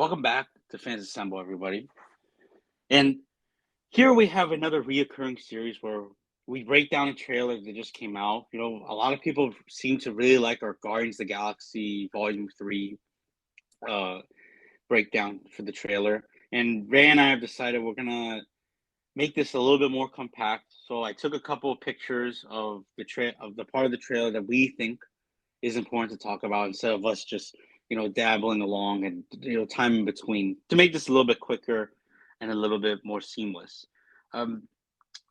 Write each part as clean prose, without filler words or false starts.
Welcome back to Fans Assemble, everybody. And here we have another reoccurring series where we break down a trailer that just came out. A lot of people seem to really like our Guardians of the Galaxy Volume 3 uh, breakdown for the trailer. And Ray and I have decided we're going to make this a little bit more compact. So I took a couple of pictures of the part of the trailer that we think is important to talk about instead of us just dabbling along and time in between to make this a little bit quicker and a little bit more seamless. um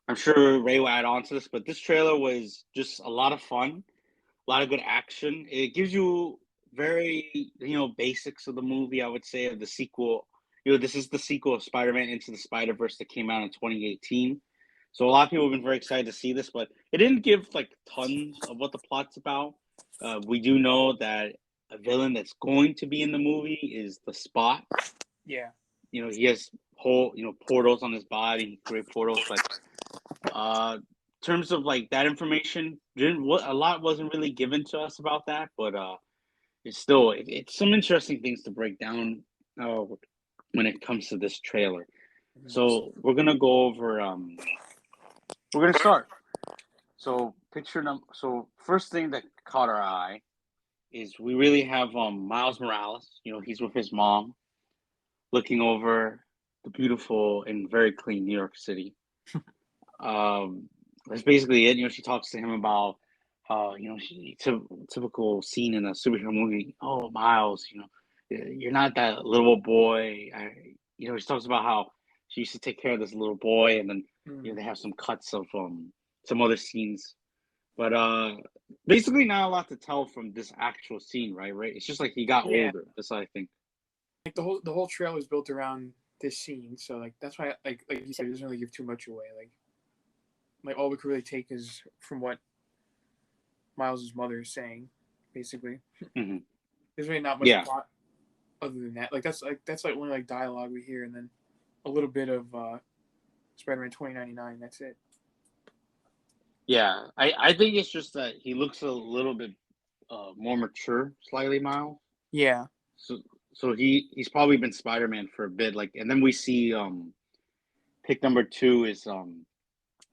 I'm sure Ray will add on to this, but this trailer was just a lot of fun, a lot of good action. It gives you very basics of the movie, I would say, of the sequel. This is the sequel of Spider-Man Into the Spider-Verse that came out in 2018. So a lot of people have been very excited to see this, but it didn't give like tons of what the plot's about. We do know that a villain that's going to be in the movie is the Spot. Yeah. He has whole portals on his body. He creates portals, but in terms of like that information, a lot wasn't really given to us about that. But it's some interesting things to break down when it comes to this trailer. So we're gonna go over. We're gonna start. So first thing that caught our eye is we really have Miles Morales. He's with his mom, looking over the beautiful and very clean New York City. That's basically it. She talks to him about how typical scene in a superhero movie. Oh, Miles, you're not that little boy. She talks about how she used to take care of this little boy, and then they have some cuts of some other scenes. But basically not a lot to tell from this actual scene, right? Right? It's just like he got older. That's what I think. Like the whole trailer is built around this scene, so like that's why like you said, it doesn't really give too much away. Like all we could really take is from what Miles' mother is saying, basically. Mm-hmm. There's really not much plot other than that. Like that's only like dialogue we hear, and then a little bit of Spider-Man 2099. That's it. Yeah, I think it's just that he looks a little bit more mature, slightly, Miles. Yeah. So he's probably been Spider-Man for a bit, like, and then we see pick number 2 is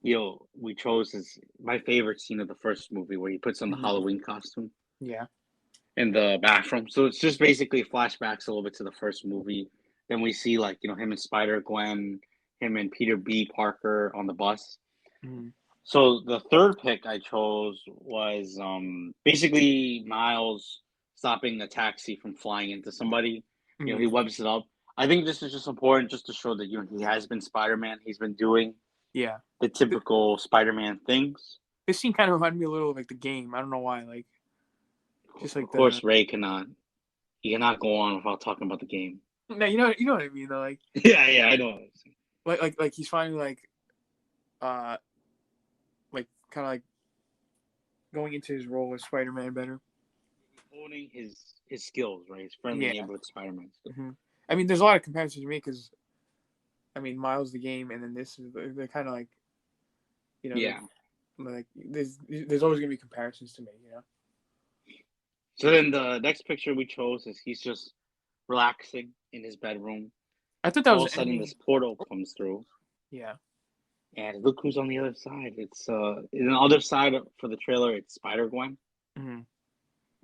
we chose as my favorite scene of the first movie where he puts on the Halloween costume. Yeah. In the bathroom. So it's just basically flashbacks a little bit to the first movie. Then we see like him and Spider-Gwen, him and Peter B. Parker on the bus. Mm-hmm. So the third pick I chose was basically Miles stopping a taxi from flying into somebody. He webs it up. I think this is just important just to show that he has been Spider-Man. He's been doing the typical Spider-Man things. This scene kind of reminded me a little of like the game. I don't know why. Like, just like of course, Ray cannot go on without talking about the game. No, you know what I mean though. Like, yeah, I know. Like he's finally like kind of like going into his role as Spider-Man better. Owning his skills, right? His friendly neighborhood Spider-Man skills. Mm-hmm. I mean, there's a lot of comparisons to me because, I mean, Miles the game, and then this is they're kind of like, like there's always gonna be comparisons to me, So then the next picture we chose is he's just relaxing in his bedroom. I thought that all of a sudden this portal comes through. Yeah. And look who's on the other side. It's in the other side for the trailer. It's Spider-Gwen. Mm-hmm.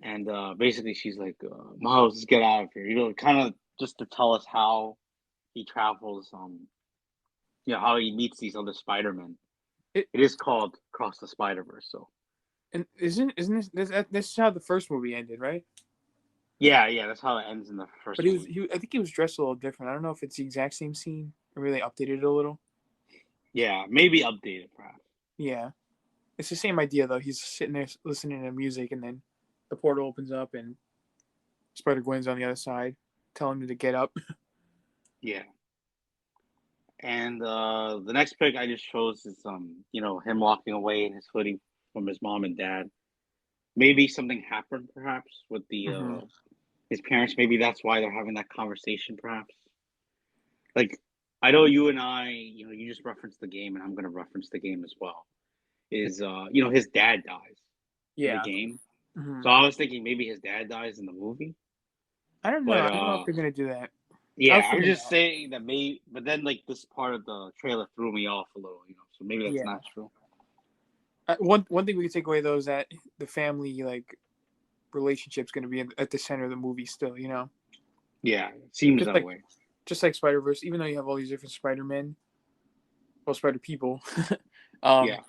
And basically she's like, Miles, let's get out of here. Kind of just to tell us how he travels. How he meets these other Spider-Men. It is called Across the Spiderverse. So. And isn't this is how the first movie ended, right? Yeah, that's how it ends in the first. But I think he was dressed a little different. I don't know if it's the exact same scene or really updated it a little. Yeah, maybe updated, perhaps. Yeah, it's the same idea though. He's sitting there listening to music, and then the portal opens up, and Spider-Gwen's on the other side, telling him to get up. Yeah. And the next pick I just chose is him walking away in his hoodie from his mom and dad. Maybe something happened, perhaps, with the his parents. Maybe that's why they're having that conversation, perhaps. Like, I know you and I, you just referenced the game, and I'm going to reference the game as well. Is, his dad dies in the game. Mm-hmm. So I was thinking maybe his dad dies in the movie. I don't know. I don't know if they're going to do that. I Yeah, was I was thinking just that. saying that maybe, but then like this part of the trailer threw me off a little, so maybe that's Yeah. not true. One thing we could take away though is that the family like relationship's going to be at the center of the movie still. Yeah, it seems Just that like way. Spider Verse, even though you have all these different Spider Men, well, Spider People, um, Yeah.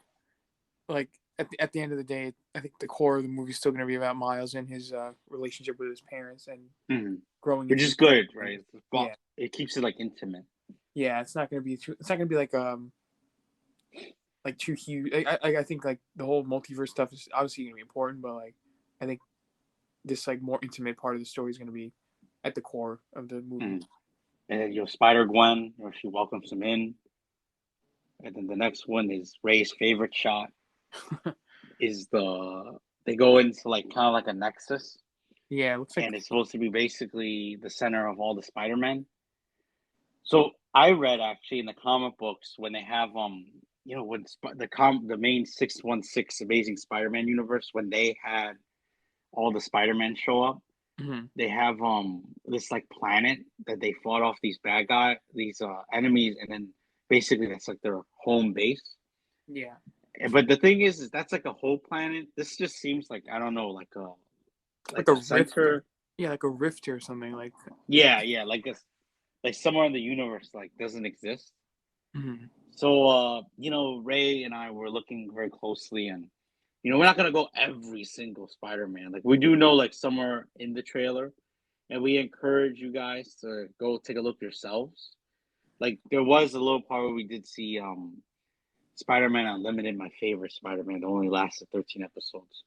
like at the end of the day, I think the core of the movie is still going to be about Miles and his relationship with his parents and Hmm. growing Which into is the good, right? Spider-Man. Well, Yeah, it keeps it like intimate. yeah. It's not going to be it's not going to be like too huge. I think like the whole multiverse stuff is obviously going to be important, but like I think this like more intimate part of the story is going to be at the core of the movie. Hmm. And then Spider Gwen, she welcomes him in. And then the next one is Ray's favorite shot is they go into like kind of like a nexus, Yeah, it looks like and it's supposed to be basically the center of all the Spider-Man. So I read actually in the comic books when they have when the main 616 Amazing Spider-Man universe, when they had all the Spider-Man show up, mhm. they have this like planet that they fought off these enemies, and then basically that's like their home base. Yeah, But the thing is that's like a whole planet. This just seems like, I don't know, like like a a rift. center. Yeah, like a rift or something like. Yeah, like somewhere in the universe like doesn't exist. Mhm. So Ray and I were looking very closely, and we're not gonna go every single Spider-Man. Like, we do know like somewhere in the trailer, and we encourage you guys to go take a look yourselves. Like, there was a little part where we did see Spider-Man Unlimited, my favorite Spider-Man, that only lasted 13 episodes.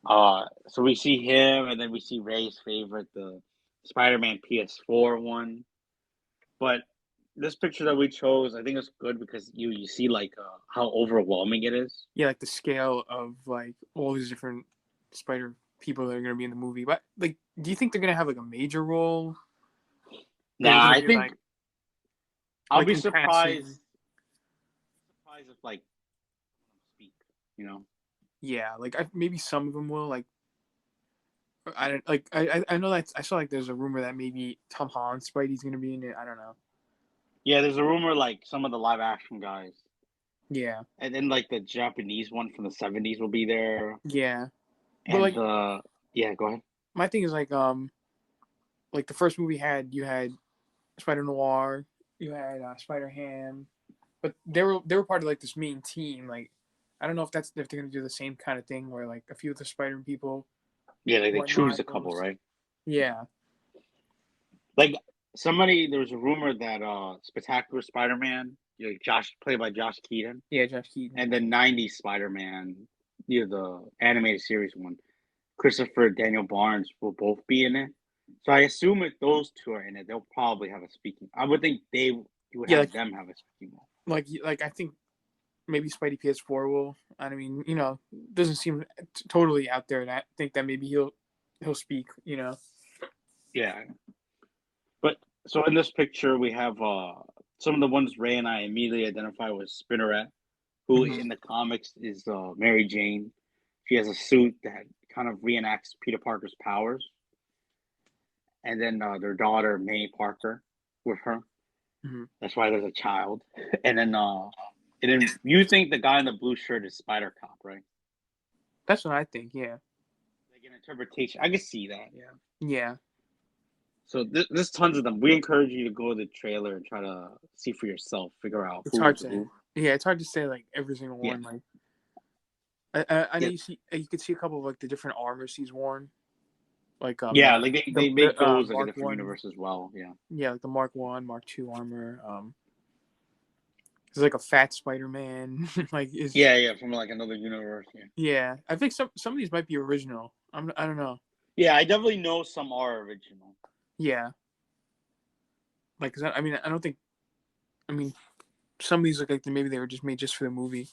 So we see him, and then we see Ray's favorite, the Spider-Man PS4 one. But this picture that we chose, I think it's good because you see like how overwhelming it is. Yeah, like the scale of like all these different spider people that are going to be in the movie. But like, do you think they're going to have like a major role, or they're Now, going to I be think I'll like be in passing? surprised if like speak, you know. Yeah, like maybe some of them will. Like I don't like I know that I saw like there's a rumor that maybe Tom Holland's Spidey's going to be in it. I don't know. Yeah, there's a rumor like some of the live action guys, Yeah, and then like the Japanese one from the '70s will be there, yeah, but and like the yeah, go ahead. my thing is like the first movie you had Spider Noir, you had Spider Ham, but they were part of like this main team. Like I don't know if they're gonna do the same kind of thing where like a few of the Spider people Yeah, like they like choose a couple, Miles. right? Yeah, Like, there was a rumor that Spectacular Spider-Man, Josh, played by Josh Keaton, yeah, Josh Keaton. and the '90s Spider-Man, the animated series one, Christopher Daniel Barnes, will both be in it. So I assume if those two are in it, they'll probably have a speaking. I would think you would Yeah, have them have a speaking role. like I think maybe Spidey PS4 will. I mean, doesn't seem totally out there, and I think that maybe he'll speak. Yeah, but so in this picture we have some of the ones Ray and I immediately identify with Spinneret, who Hmm. in the comics is Mary Jane. She has a suit that kind of reenacts Peter Parker's powers, and then their daughter May Parker with her. Hmm. That's why there's a child, and then you think the guy in the blue shirt is Spider Cop, right? That's what I think. Yeah, Like an interpretation, I can see that. Yeah. yeah. So there's tons of them. We encourage you to go to the trailer and try to see for yourself, figure out It's hard who's to who. yeah, it's hard to say like every single Yeah, one. Like I know yeah, you could see a couple of like the different armors he's worn, like yeah. Like they make the those like a Mark different One, universe as well. Yeah, yeah, like the Mark 1, Mark 2 armor. There's like a fat Spider Man. like is yeah. From like another universe. Yeah, Yeah, I think some of these might be original. I don't know. yeah. I definitely know some are original. Yeah, like 'cause I mean I don't think I mean some of these look like maybe they were just made just for the movie.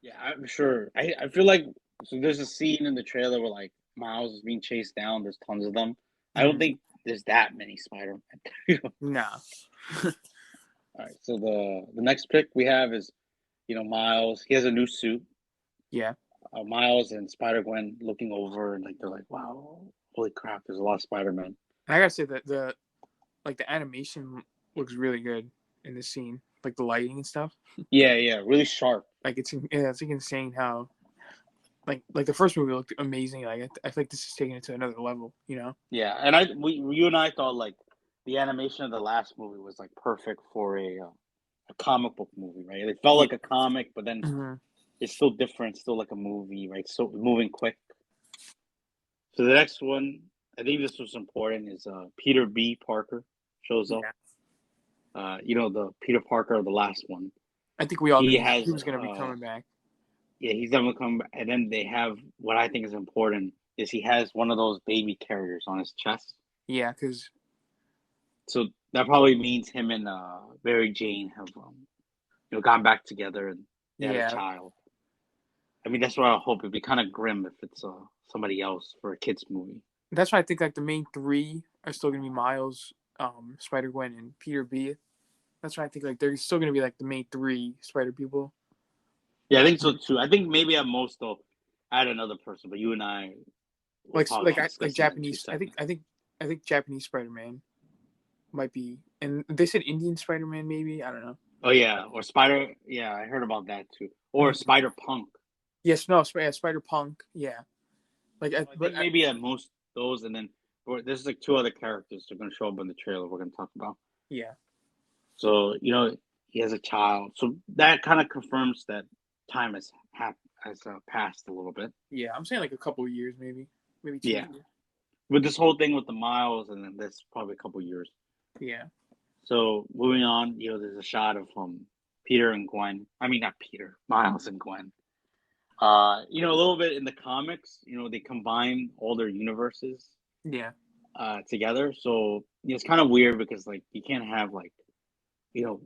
Yeah, I'm sure. I feel like, so there's a scene in the trailer where like Miles is being chased down. There's tons of them. I don't Mm-hmm. think there's that many Spider-Man. Nah. All right, so the next pick we have is Miles. He has a new suit. Yeah. Miles and Spider Gwen looking over, and like they're like, "Wow, holy crap! There's a lot of Spider-Man." And I gotta say that the animation looks really good in this scene, like the lighting and stuff. Yeah, really sharp. Like it's like insane how like the first movie looked amazing. Like I feel like this is taking it to another level. Yeah, and you and I thought like the animation of the last movie was like perfect for a comic book movie, right? It felt Yeah. like a comic, but then Mm-hmm. it's still different, still like a movie, right? So moving quick. So the next one, I think this was important, is Peter B. Parker shows up. Yeah. The Peter Parker of the last one. I think we all He knew he has was gonna be coming back. yeah, he's definitely come. And then they have what I think is important is he has one of those baby carriers on his chest. Yeah, because So that probably means him and Mary Jane have gone back together and they had a yeah, child. I mean, that's what I hope. It'd be kind of grim if it's somebody else for a kids movie. that's why I think like the main three are still gonna be Miles, Spider Gwen, and Peter B. That's why I think like they're still gonna be like the main three Spider people. Yeah, I think so too. I think maybe at most they'll add another person, but you and I will probably Like discuss that in two Japanese. seconds. I think Japanese Spider Man might be, and they said Indian Spider Man maybe. I don't know. Oh yeah, or Spider. Yeah, I heard about that too. Or Mhm. Spider Punk. Yes, no, Spider Punk. Yeah, like I think maybe at most those, and then there's like two other characters that are going to show up in the trailer we're going to talk about. yeah, So he has a child, so that kind of confirms that time has passed a little bit. yeah. I'm saying like a couple of years, maybe 2 Yeah, years. with this whole thing with the Miles, and then this probably a couple years. Yeah, So moving on, there's a shot of Peter and Gwen. I mean, not Peter, Miles and Gwen. A little bit in the comics, they combine all their universes yeah, together. So it's kind of weird because like you can't have like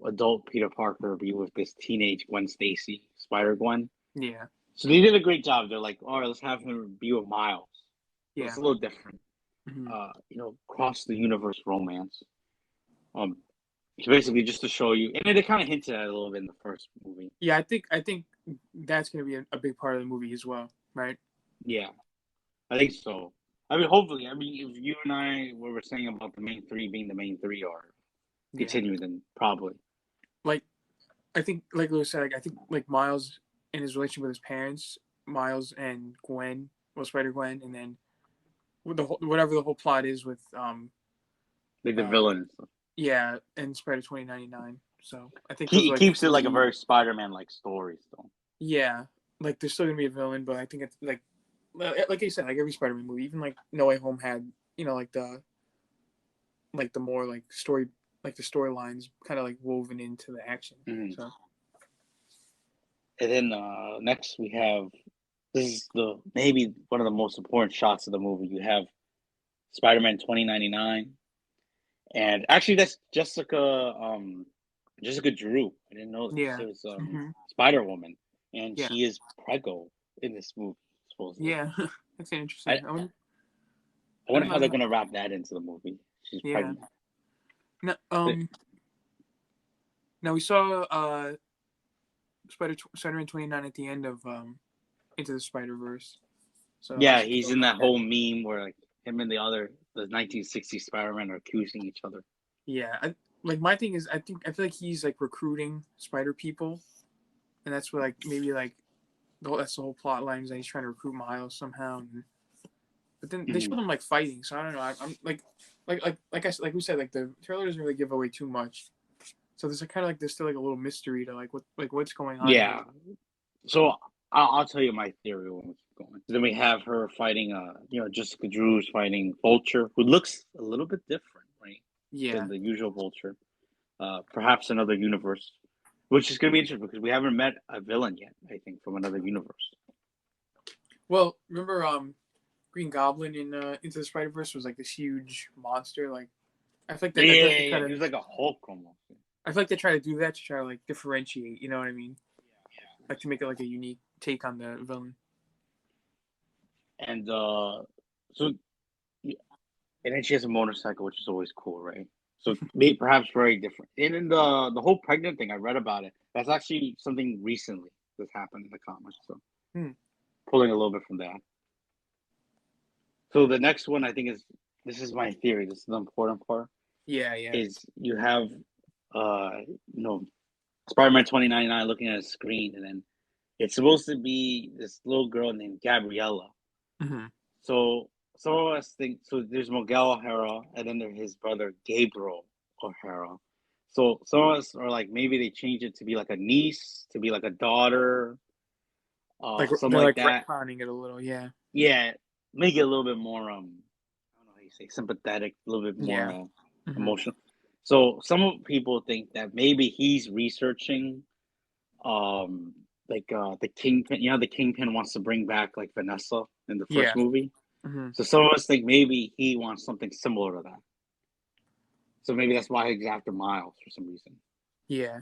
adult Peter Parker be with this teenage Gwen Stacy, Spider Gwen. yeah, So they did a great job. They're like, all right, let's have him be with Miles. So yeah. it's a little different. Mm-hmm. Cross the universe romance. It's basically just to show you, and they kind of hinted at it a little bit in the first movie. Yeah, I think that's gonna be a big part of the movie as well, right? Yeah, I think so. I mean, hopefully. I mean, if you and I what we're saying about the main three being the main three are Yeah, continue, then probably. like I think like Lewis said, like, I think like Miles and his relationship with his parents, Miles and Gwen, well Spider Gwen, and then with whatever the whole plot is with Like the uh villain and stuff. yeah, and Spider 2099. So I think those He are like the keeps it like a three. very Spider-Man like story still. Yeah, like there's still gonna be a villain, but I think it's like you said, like every Spider-Man movie, even like No Way Home had like the more like story like the storylines kind of like woven into the action. Mm-hmm. So And then next we have this is the maybe one of the most important shots of the movie. You have Spider-Man 2099, and actually that's Jessica Drew. I didn't know this. yeah, It was hmm Spider Woman, and yeah, she is preggo in this movie supposedly. yeah. That's I interesting. I I wonder don't how they're know. gonna wrap that into the movie. She's Yeah. pregnant. No, But, now we saw Spider-Man 29 at the end of Into the Spider-Verse. So I yeah, should he's go in about that that. whole meme where like him and the 1960s Spider-Man are accusing each other. Yeah, like my thing is I feel like he's like recruiting Spider people, and that's what like maybe like that's the whole plot line is that he's trying to recruit Miles somehow. But then they show Mhm. them like fighting, so I don't know. I'm like we said, like the trailer doesn't really give away too much. So there's kind of like there's still like a little mystery to what's going on here. Yeah. So I'll tell you my theory when we keep going. Then we have her fighting, Jessica Drew's fighting Vulture, who looks a little bit different, right, than Yeah. the usual Vulture. Perhaps another universe, which is going to be interesting because we haven't met a villain yet. I think from another universe. Well, remember Green Goblin in Into the Spider Verse was like this huge monster. Like I feel like they try Yeah. He to was like a Hulk almost. I feel like they try to do that to try to like differentiate. You know what I mean? Like to make it like a unique take on the villain. And so, yeah, and then she has a motorcycle, which is always cool, right? So maybe perhaps very different. And then the whole pregnant thing, I read about it. That's actually something recently that's happened in the comics. So Hmm. pulling a little bit from that. So the next one I think is this is my theory. This is the important part. Yeah, yeah. Is you have you know Spider-Man 2099 looking at a screen, and then it's supposed to be this little girl named Gabriella. Mm-hmm. So some of us think so. There's Miguel O'Hara, and then there's his brother Gabriel O'Hara. So some of us are like maybe they change it to be like a niece, to be like a daughter, Like something they're like like that. retconning it a little. Yeah. Yeah, make it a little bit more I don't know how you say sympathetic, a little bit more Yeah. Mm-hmm. emotional. So some people think that maybe he's researching um the Kingpin. You know, the Kingpin wants to bring back like Vanessa in the first Yeah. movie. Mm-hmm. So some of us think maybe he wants something similar to that. So maybe that's why he's after Miles for some reason. Yeah.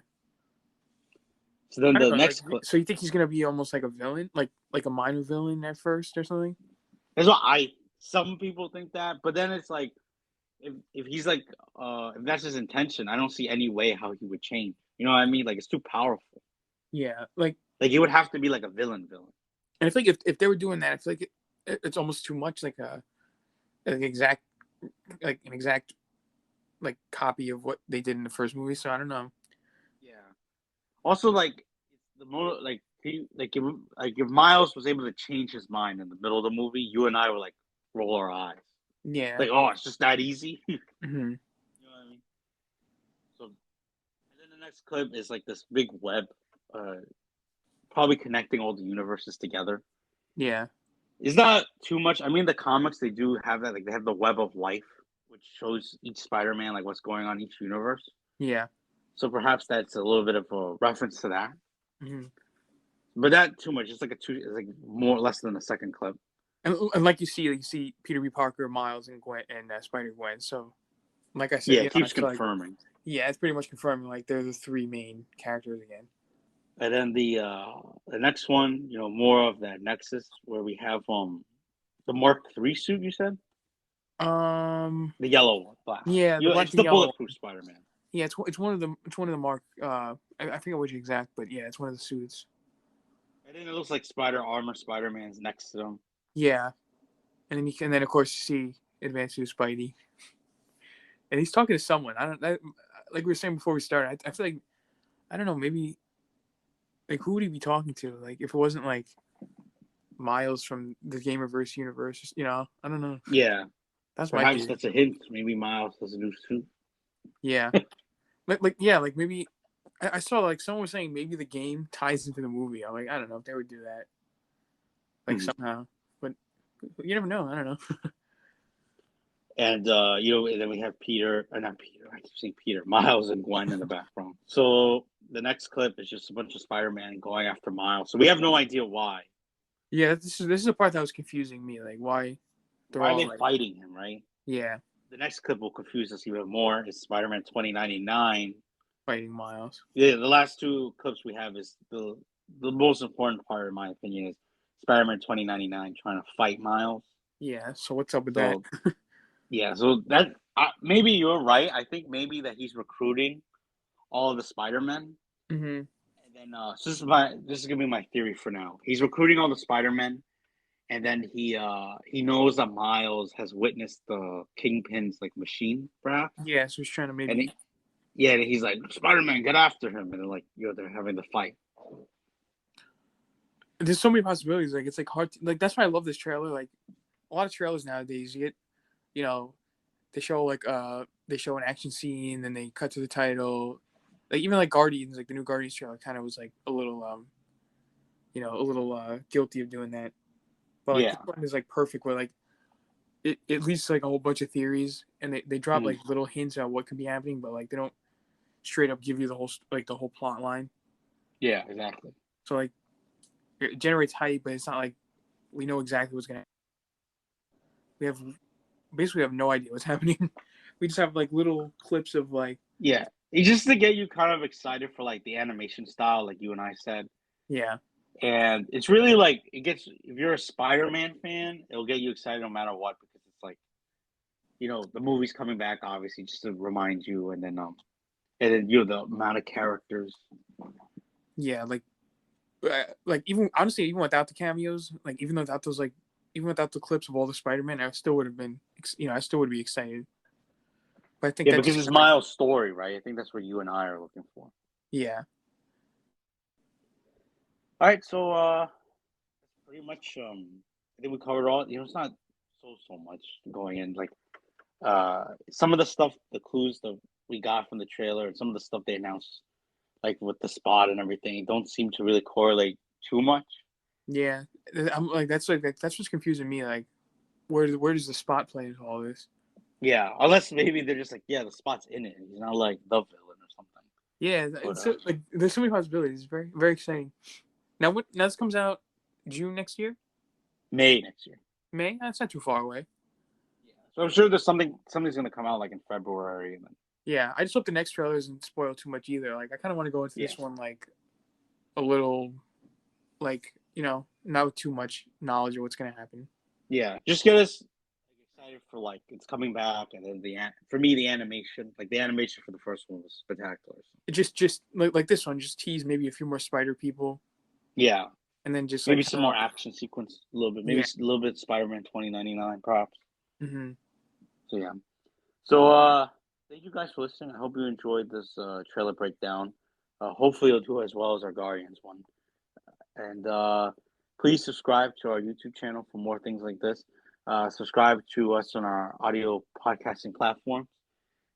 So then I the don't know. Like, next clip. so you think he's gonna be almost like a villain, like a minor villain at first or something? That's what I. Some people think that, but then it's like if he's like if that's his intention, I don't see any way how he would change. You know what I mean? Like it's too powerful. Yeah. Like, Like he would have to be like a villain. and I feel like if they were doing that, I feel like it's almost too much like an exact an exact like copy of what they did in the first movie. So I don't know. Yeah. Also, like the more like he like if Miles was able to change his mind in the middle of the movie, you and I would like roll our eyes. Yeah. Like, oh, it's just that easy. You Mm-hmm. know what I mean? So, and then the next clip is like this big web, uh, probably connecting all the universes together. Yeah. It's not too much. I mean, the comics they do have that. Like they have the web of life, which shows each Spider-Man like what's going on in each universe. Yeah. So perhaps that's a little bit of a reference to that. Mm-hmm. But that too much. It's like it's like more or less than a second clip. And like you see Peter B. Parker, Miles, and Gwen and Spider Gwen. So like I said, Yeah, you it know, I keeps feel like confirming. yeah, it's pretty much confirming like they're the three main characters again. And then the next one, you know, more of that Nexus where we have the Mark III suit. You said the yellow one, black. Yeah, the You, black it's and the yellow. bulletproof Spider-Man. Yeah, it's one of the Mark. I forget which exact, but yeah, it's one of the suits. And then it looks like Spider Armor Spider-Man's next to them. Yeah, and then of course you see Advanced Suit Spidey, and he's talking to someone. I don't like we were saying before we started. I feel like I don't know, maybe like who would he be talking to? Like if it wasn't like Miles from the Gamerverse universe, you know? I don't know. Yeah, That's my perhaps theory. that's a hint. Maybe Miles has a new suit. Yeah, like yeah, like maybe I saw like someone was saying maybe the game ties into the movie. I'm like I don't know if they would do that like Mhm. somehow, but you never know. I don't know. And you know, and then we have Peter, not Peter. I keep saying Peter, Miles, and Gwen in the background. So the next clip is just a bunch of Spider-Man going after Miles. So we have no idea why. Yeah, this is a part that was confusing me. Like why they're Why are all they like fighting him, right? yeah The next clip will confuse us even more. Is Spider-Man 2099. fighting Miles. Yeah, the last two clips we have is the most important part, in my opinion, is Spider-Man 2099 trying to fight Miles. Yeah. So what's up with that? So yeah, so that maybe you're right. I think maybe that he's recruiting all of the Spider-Men. Mm-hmm. And then so this is gonna be my theory for now. He's recruiting all the Spider-Men, and then he knows that Miles has witnessed the Kingpin's like machine, perhaps. Yeah. So he's trying to And maybe. yeah, and he's like, Spider-Man, get after him, and they're like, they're having the fight. There's so many possibilities. Like it's like hard. Like that's why I love this trailer. Like a lot of trailers nowadays, you get you know they show like they show an action scene, then they cut to the title. Like even like Guardians, like the new Guardians trailer, kind of was like a little a little guilty of doing that. But like Yeah. this one is like perfect, where like it leads to like a whole bunch of theories, and they drop Mhm. like little hints at what could be happening, but like they don't straight up give you the whole plot line. Yeah, exactly. So like it generates hype, but it's not like we know exactly what's gonna. We have basically have no idea what's happening. We just have like little clips of like Yeah. It's just to get you kind of excited for like the animation style, like you and I said. yeah And it's really like it gets if you're a Spider-Man fan, it'll get you excited no matter what because it's like, you know, the movie's coming back obviously just to remind you and then you know the amount of characters. like even honestly even without the cameos, like even without those like even without the clips of all the Spider-Man, I still would have been, I still would be excited. But I think Yeah, that because just it's kind of, Miles' story, right? I think that's what you and I are looking for. yeah. All right, so pretty much I think we covered all. It's not so much going in. Like some of the stuff, the clues that we got from the trailer, and some of the stuff they announced, like with the spot and everything, don't seem to really correlate too much. Yeah, I'm like that's what's confusing me. Like, where does the spot play into all this? Yeah, unless maybe they're just like, yeah, the spot's in it. He's not like the villain or something. Yeah, But it's like there's so many possibilities. It's very very exciting. Now this comes out June next year, May next year. May. That's not too far away. Yeah. So I'm sure there's something's gonna come out like in February and then Yeah, I just hope the next trailer doesn't spoil too much either. Like, I kind of want to go into yeah. this one like a little, like, not with too much knowledge of what's gonna happen. Yeah. Just get us excited for like it's coming back and then for me the animation for the first one was spectacular. So. It just like this one, just tease maybe a few more spider people, Yeah. and then just like Maybe kind some of more action sequence a little bit. Maybe yeah. a little bit Spider-Man 2099 props. Mm-hmm. So yeah. So thank you guys for listening. I hope you enjoyed this trailer breakdown. Hopefully you'll do as well as our Guardians one. And please subscribe to our YouTube channel for more things like this. Subscribe to us on our audio podcasting platforms.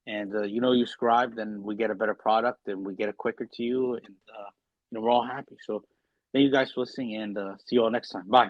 And you subscribe, then we get a better product and we get it quicker to you. And we're all happy. So thank you guys for listening and see you all next time. Bye.